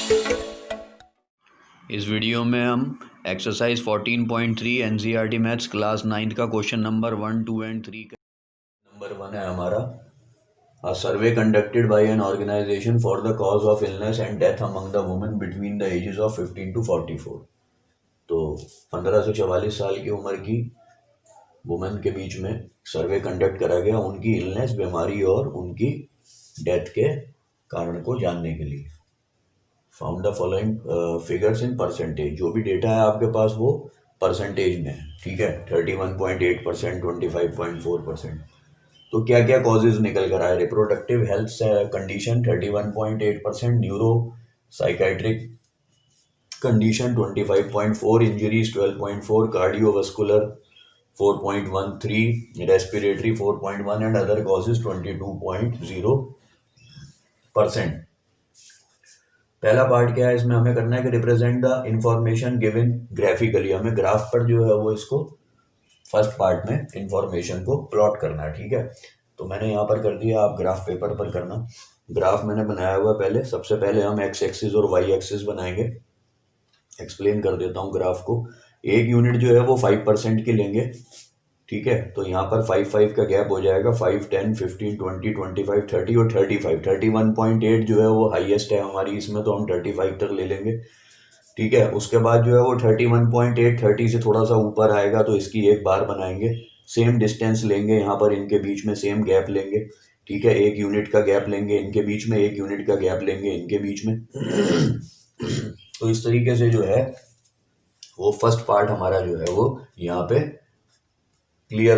इस वीडियो में हम एक्सरसाइज 14.3 एनसीईआरटी मैथ्स क्लास 9 का क्वेश्चन नंबर 1, 2 एंड 3 का नंबर 1 है हमारा। A survey conducted by an organization for the cause of illness and death among the women between the ages of 15 to 44। तो 15 से 44 साल की उम्र की वुमेन के बीच में सर्वे कंडक्ट करा गया उनकी इलनेस, बीमारी और उनकी डेथ के कारण को जानने के लिए। Found the following figures in percentage. जो भी डेटा है आपके पास वो परसेंटेज में है, ठीक है। 31.8%, 25.4%। तो क्या क्या कॉजेज निकल कर आए? Reproductive health condition 31.8%, neuro psychiatric condition 25.4, injuries 12.4, cardiovascular 4.13, respiratory 4.1 and other causes 22.0%। पहला पार्ट क्या है इसमें? हमें करना है कि represent the information given graphically. हमें ग्राफ पर जो है वो इसको फर्स्ट पार्ट में इंफॉर्मेशन को प्लॉट करना है, ठीक है। तो मैंने यहाँ पर कर दिया, आप ग्राफ पेपर पर करना। ग्राफ मैंने बनाया हुआ पहले। सबसे पहले हम एक्स एक्सिस और वाई एक्सिस बनाएंगे। एक्सप्लेन कर देता हूँ ग्राफ को। एक यूनिट जो है वो 5% की लेंगे, ठीक है। तो यहाँ पर 5 का गैप हो जाएगा। 5, 10, 15, 20, 25, 30 और 35। 31.8 जो है वो हाईएस्ट है हमारी इसमें, तो हम 35 तक ले लेंगे, ठीक है। उसके बाद जो है वो 31.8 30 से थोड़ा सा ऊपर आएगा तो इसकी एक बार बनाएंगे। सेम डिस्टेंस लेंगे यहाँ पर, इनके बीच में सेम गैप लेंगे, ठीक है। 1 यूनिट का गैप लेंगे इनके बीच में, 1 यूनिट का गैप लेंगे इनके बीच में। तो इस तरीके से जो है वो फर्स्ट पार्ट हमारा जो है वो यहाँ पे क्लियर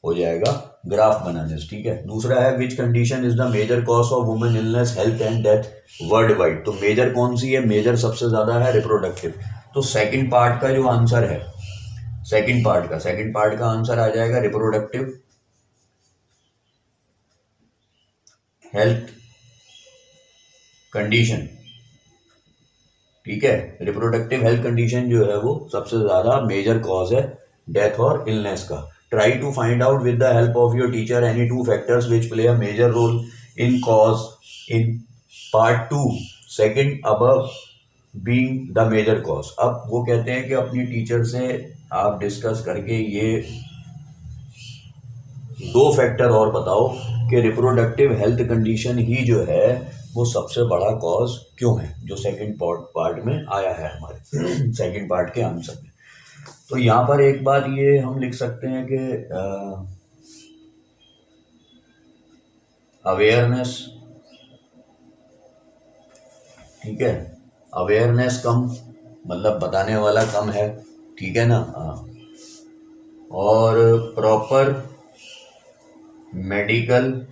हो जाएगा ग्राफ बनाने से, ठीक है। दूसरा है which condition is the major cause of women illness, health and death worldwide. तो मेजर कौन सी है? मेजर सबसे ज्यादा है रिप्रोडक्टिव। तो सेकंड पार्ट का जो आंसर है, सेकंड पार्ट का आंसर आ जाएगा रिप्रोडक्टिव हेल्थ कंडीशन, ठीक है। रिप्रोडक्टिव हेल्थ कंडीशन जो है वो सबसे ज्यादा मेजर कॉज है डेथ और इलनेस का। Try to find out with the help of your teacher any 2 factors which play a major role in cause in part 2, second above being the major cause। अब वो कहते हैं कि अपनी teacher से आप डिस्कस करके ये 2 फैक्टर और बताओ कि रिप्रोडक्टिव हेल्थ कंडीशन ही जो है वो सबसे बड़ा कॉज क्यों है, जो सेकंड पार्ट में आया है हमारे सेकंड पार्ट के आंसर में। तो यहाँ पर एक बात ये हम लिख सकते हैं कि अवेयरनेस, ठीक है। अवेयरनेस कम, मतलब बताने वाला कम है, ठीक है ना। और प्रॉपर मेडिकल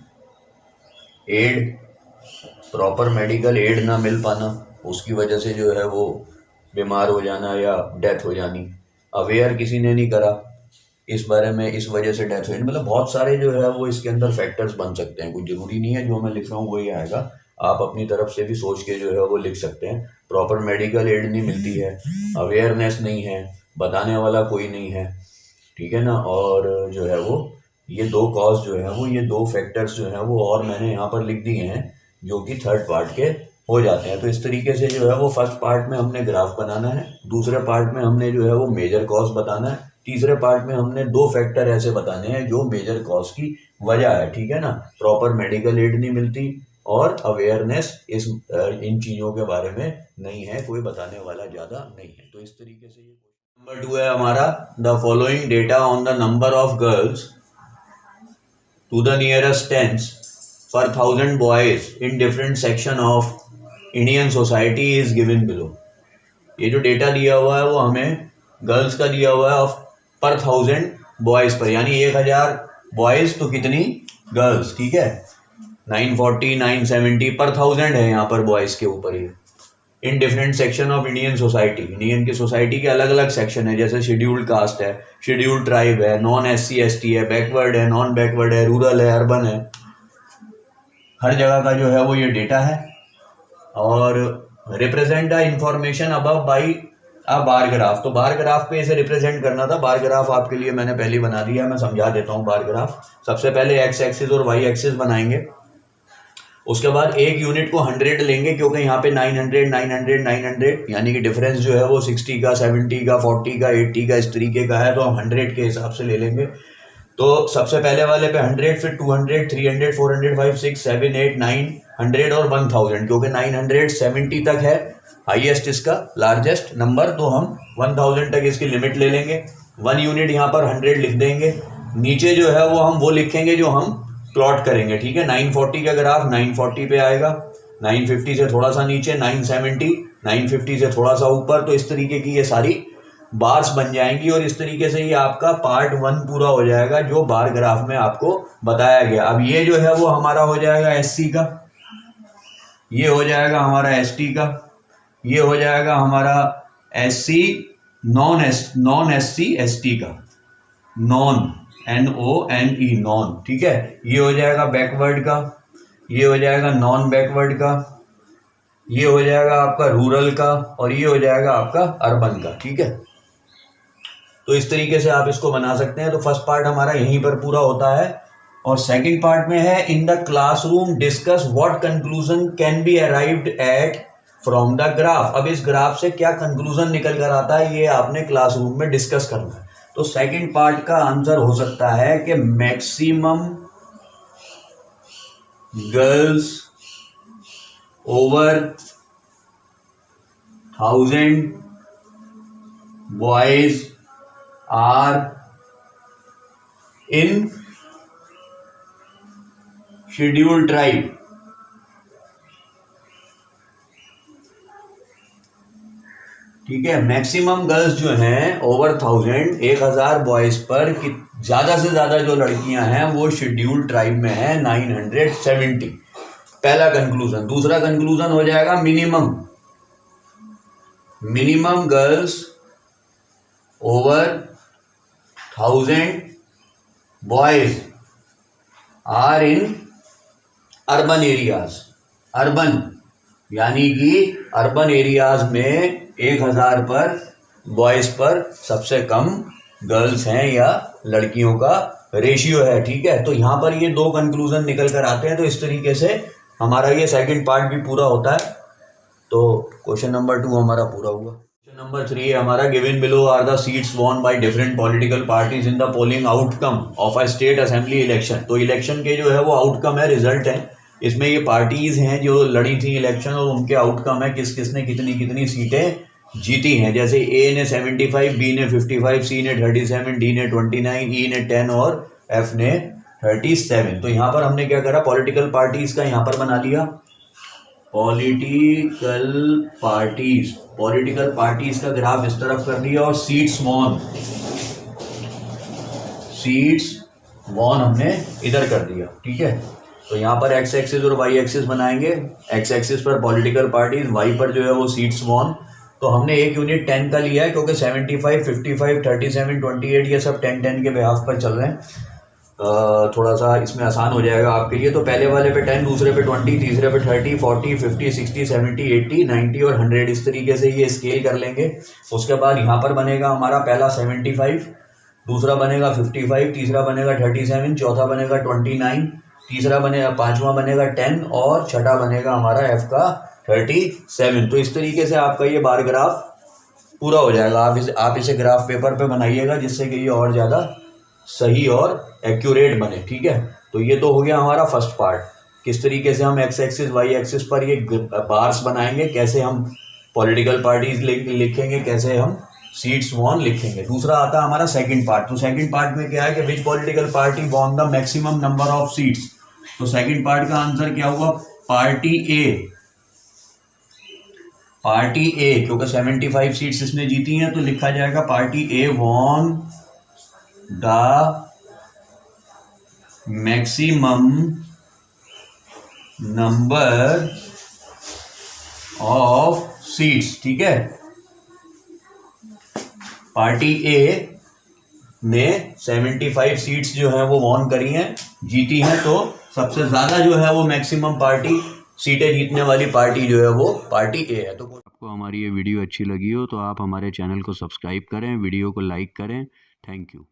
एड ना मिल पाना, उसकी वजह से जो है वो बीमार हो जाना या डेथ हो जानी। अवेयर किसी ने नहीं करा इस बारे में, इस वजह से डेथ हुई। मतलब बहुत सारे जो है वो इसके अंदर फैक्टर्स बन सकते हैं। कुछ जरूरी नहीं है जो मैं लिख रहा हूँ वही आएगा, आप अपनी तरफ से भी सोच के जो है वो लिख सकते हैं। प्रॉपर मेडिकल एड नहीं मिलती है, अवेयरनेस नहीं है, बताने वाला कोई नहीं है, ठीक है ना। और जो है वो ये 2 कॉज जो है वो, ये 2 फैक्टर्स जो है वो और मैंने यहाँ पर लिख दिए हैं जो कि थर्ड पार्ट के हो जाते हैं। तो इस तरीके से जो है वो फर्स्ट पार्ट में हमने ग्राफ बनाना है, दूसरे पार्ट में हमने जो है वो मेजर कॉज बताना है, तीसरे पार्ट में हमने 2 फैक्टर ऐसे बताने हैं जो मेजर कॉज की वजह है, ठीक है ना। प्रॉपर मेडिकल एड नहीं मिलती और अवेयरनेस इन चीजों के बारे में नहीं है, कोई बताने वाला ज्यादा नहीं है। तो इस तरीके से ये नंबर 2 है हमारा। The following data on the number of girls to the nearest tens per 1000 boys in different section of Indian society is given below। ये जो डेटा दिया हुआ है वो हमें गर्ल्स का दिया हुआ है पर 1000 बॉयज पर, यानी 1000 बॉयज तो कितनी गर्ल्स, ठीक है। 940 970 पर 1000 है यहाँ पर बॉयज के ऊपर ये। In different section of Indian society, Indian की सोसाइटी के अलग अलग सेक्शन है, जैसे शेड्यूल्ड कास्ट है, शेड्यूल्ड ट्राइब है, नॉन SC ST है, बैकवर्ड है, नॉन बैकवर्ड है, रूरल है, अर्बन है, हर जगह का जो है वो ये डेटा है। और represent the information above by a bar graph. तो बार ग्राफ पे इसे रिप्रेजेंट करना था। बार ग्राफ आपके लिए मैंने पहले बना दिया, मैं समझा देता हूँ बार ग्राफ। सबसे पहले एक्स एक्सिस और वाई एक्सिस बनाएंगे। उसके बाद एक यूनिट को 100 लेंगे क्योंकि यहाँ पे 900 900 900 यानी कि डिफरेंस जो है वो 60 का 70 का 40 का 80 का इस तरीके का है, तो हम 100 के हिसाब से ले लेंगे। तो सबसे पहले वाले पे 100, फिर 200, 300, 400, 5, 6, 7, 8, 900 और 1000, क्योंकि 970 तक है हाईएस्ट इसका लार्जेस्ट नंबर, तो हम 1000 तक इसकी लिमिट ले लेंगे। 1 यूनिट यहाँ पर 100 लिख देंगे। नीचे जो है वो हम वो लिखेंगे जो हम प्लॉट करेंगे, ठीक है। 940 का ग्राफ 940 पे आएगा, 950 से थोड़ा सा नीचे 970, 950 से थोड़ा सा ऊपर, तो इस तरीके की ये सारी बार्स बन जाएंगी और इस तरीके से ये आपका पार्ट 1 पूरा हो जाएगा जो बार ग्राफ में आपको बताया गया। अब ये जो है वो हमारा हो जाएगा एससी का, ये हो जाएगा हमारा एसटी का, ये हो जाएगा हमारा एससी नॉन एससी एसटी का, नॉन NONE नॉन, ठीक है। ये हो जाएगा बैकवर्ड का, ये हो जाएगा नॉन बैकवर्ड का, ये हो जाएगा आपका रूरल का और ये हो जाएगा आपका अर्बन का, ठीक है। तो इस तरीके से आप इसको बना सकते हैं। तो फर्स्ट पार्ट हमारा यहीं पर पूरा होता है और सेकंड पार्ट में है in the classroom discuss what conclusion can be arrived at from the graph. अब इस ग्राफ से क्या कंक्लूजन निकल कर आता है ये आपने क्लासरूम में डिस्कस करना है। तो सेकंड पार्ट का आंसर हो सकता है कि maximum girls over 1000 boys are in scheduled tribe. ठीक है, मैक्सिमम गर्ल्स जो हैं ओवर 1000 बॉयज पर कि ज्यादा से ज्यादा जो लड़कियां हैं वो शेड्यूल्ड ट्राइब में है 970। पहला कंक्लूजन। दूसरा कंक्लूजन हो जाएगा minimum girls over 1000 boys are in urban areas. Urban यानी कि अर्बन एरियाज में 1000 पर बॉयज पर सबसे कम गर्ल्स हैं या लड़कियों का रेशियो है, ठीक है। तो यहाँ पर ये दो कंक्लूजन निकल कर आते हैं। तो इस तरीके से हमारा ये सेकंड पार्ट भी पूरा होता है। तो क्वेश्चन नंबर 2 हमारा पूरा हुआ। क्वेश्चन नंबर 3 है हमारा, given below are the seats won by different political parties in the polling outcome of a state assembly election. तो इलेक्शन के जो है वो आउटकम है, रिजल्ट है। इसमें ये पार्टीज हैं जो लड़ी थी इलेक्शन और उनके आउटकम है किस किसने कितनी कितनी सीटें जीती हैं। जैसे ए ने 75, बी ने 55, सी ने 37, डी ने 29, ई ने 10 और एफ ने 37। तो यहाँ पर हमने क्या करा, पॉलिटिकल पार्टीज का यहाँ पर बना लिया। पॉलिटिकल पार्टीज का ग्राफ इस तरफ कर दिया और सीट्स वॉन हमने इधर कर दिया, ठीक है। तो यहाँ पर एक्स एक्सिस और वाई एक्सिस बनाएंगे। एक्स एक्सिस पर पॉलिटिकल पार्टीज, वाई पर जो है वो सीट्स वॉन। तो हमने एक यूनिट 10 का लिया है क्योंकि 75, 55, 37, 28 ये सब 10 के बिहाफ पर चल रहे हैं। थोड़ा सा इसमें आसान हो जाएगा आपके लिए। तो पहले वाले पे 10, दूसरे पे 20, तीसरे पे 30, 40, 50, 60, 70, 80, 90 और 100 इस तरीके से ये स्केल कर लेंगे। उसके बाद यहाँ पर बनेगा हमारा पहला 75, दूसरा बनेगा 55, तीसरा बनेगा 37, चौथा बनेगा 29, तीसरा बनेगा, पांचवा बनेगा 10 और छठा बनेगा हमारा एफ का 37। तो इस तरीके से आपका ये बार ग्राफ पूरा हो जाएगा। आप इसे ग्राफ पेपर पे बनाइएगा जिससे कि ये और ज़्यादा सही और एक्यूरेट बने, ठीक है। तो ये तो हो गया हमारा फर्स्ट पार्ट, किस तरीके से हम एक्स एक्सिस वाई एक्सिस पर ये बार्स बनाएंगे, कैसे हम पॉलिटिकल पार्टीज लिखेंगे, कैसे हम सीट्स वॉन लिखेंगे। दूसरा आता है हमारा सेकंड पार्ट। तो सेकंड पार्ट में क्या है कि विच political party won the maximum number of seats. तो सेकंड पार्ट का आंसर क्या हुआ, पार्टी ए, क्योंकि 75 सीट्स इसने जीती हैं तो लिखा जाएगा party A won the maximum number of seats, ठीक है। पार्टी ए ने 75 सीट्स जो है वो वॉन करी हैं, जीती हैं। तो सबसे ज्यादा जो है वो मैक्सिमम पार्टी सीटें जीतने वाली पार्टी जो है वो पार्टी ए है। तो आपको हमारी ये वीडियो अच्छी लगी हो तो आप हमारे चैनल को सब्सक्राइब करें, वीडियो को लाइक करें। Thank you.